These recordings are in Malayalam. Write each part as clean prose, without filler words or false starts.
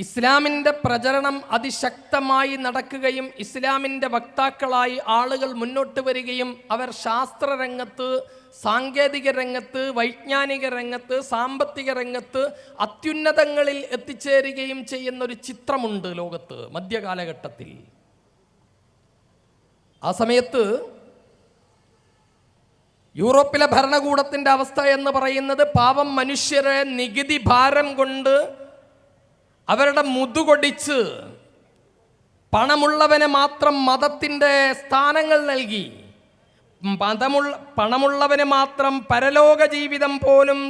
ഇസ്ലാമിൻ്റെ പ്രചരണം അതിശക്തമായി നടക്കുകയും ഇസ്ലാമിൻ്റെ വക്താക്കളായി ആളുകൾ മുന്നോട്ട് വരികയും അവർ ശാസ്ത്രരംഗത്ത്, സാങ്കേതിക രംഗത്ത്, വൈജ്ഞാനിക രംഗത്ത്, സാമ്പത്തിക രംഗത്ത് അത്യുന്നതങ്ങളിൽ എത്തിച്ചേരുകയും ചെയ്യുന്നൊരു ചിത്രമുണ്ട് ലോകത്ത് മധ്യകാലഘട്ടത്തിൽ. ആ സമയത്ത് യൂറോപ്പിലെ ഭരണകൂടത്തിൻ്റെ അവസ്ഥ എന്ന് പറയുന്നത് പാവം മനുഷ്യരെ നികുതി ഭാരം കൊണ്ട് അവരുടെ മുതുകൊടിച്ച് പണമുള്ളവന് മാത്രം മതത്തിൻ്റെ സ്ഥാനങ്ങൾ നൽകി, പണമുള്ളവന് മാത്രം പരലോക ജീവിതം പോലും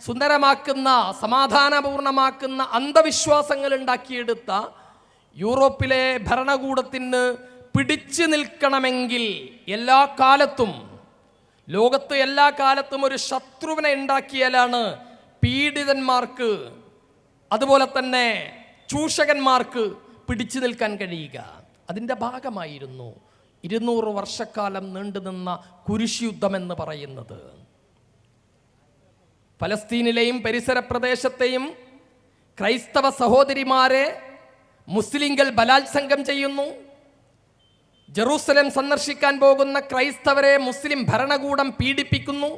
സുന്ദരമാക്കുന്ന, സമാധാനപൂർണമാക്കുന്ന അന്ധവിശ്വാസങ്ങൾ ഉണ്ടാക്കിയെടുത്ത യൂറോപ്പിലെ ഭരണകൂടത്തിന് പിടിച്ചു നിൽക്കണമെങ്കിൽ എല്ലാ കാലത്തും, ലോകത്ത് എല്ലാ കാലത്തും ഒരു ശത്രുവിനെ ഉണ്ടാക്കിയാലാണ് പീഡിതന്മാർക്ക്, അതുപോലെ തന്നെ ചൂഷകന്മാർക്ക് പിടിച്ചു നിൽക്കാൻ കഴിയുക. അതിൻ്റെ ഭാഗമായിരുന്നു 200 വർഷക്കാലം നീണ്ടുനിന്ന കുരിശ് യുദ്ധം എന്ന് പറയുന്നത്. ഫലസ്തീനിലെയും പരിസര പ്രദേശത്തെയും ക്രൈസ്തവ സഹോദരിമാരെ മുസ്ലിങ്ങൾ ബലാത്സംഗം ചെയ്യുന്നു. ജെറൂസലേം സന്ദർശിക്കാൻ പോകുന്ന ക്രൈസ്തവരെ മുസ്ലിം ഭരണകൂടം പീഡിപ്പിക്കുന്നു.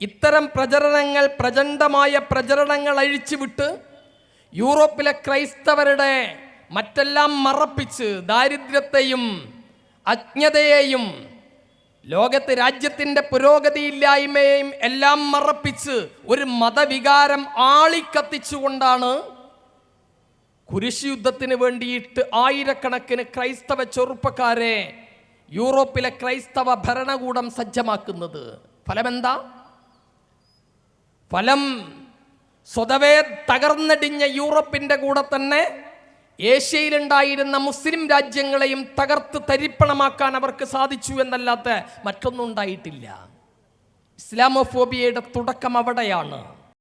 ഇത്തരം പ്രചരണങ്ങൾ, പ്രചണ്ഡമായ പ്രചരണങ്ങൾ അഴിച്ചുവിട്ട് യൂറോപ്പിലെ ക്രൈസ്തവരുടെ മറ്റെല്ലാം മറപ്പിച്ച്, ദാരിദ്ര്യത്തെയും അജ്ഞതയെയും ലോകത്ത് രാജ്യത്തിൻ്റെ പുരോഗതിയില്ലായ്മയെയും എല്ലാം മറപ്പിച്ച് ഒരു മതവികാരം ആളിക്കത്തിച്ചുകൊണ്ടാണ് കുരിശ് യുദ്ധത്തിന് വേണ്ടിയിട്ട് ആയിരക്കണക്കിന് ക്രൈസ്തവ ചെറുപ്പക്കാരെ യൂറോപ്പിലെ ക്രൈസ്തവ ഭരണകൂടം സജ്ജമാക്കുന്നത്. ഫലമെന്താ? ഫലം സ്വതവേ തകർന്നടിഞ്ഞ യൂറോപ്പിൻ്റെ കൂടെ തന്നെ ഏഷ്യയിലുണ്ടായിരുന്ന മുസ്ലിം രാജ്യങ്ങളെയും തകർത്ത് തരിപ്പണമാക്കാൻ അവർക്ക് സാധിച്ചു എന്നല്ലാത്ത മറ്റൊന്നും ഉണ്ടായിട്ടില്ല. ഇസ്ലാമോഫോബിയയുടെ തുടക്കം അവിടെയാണ്.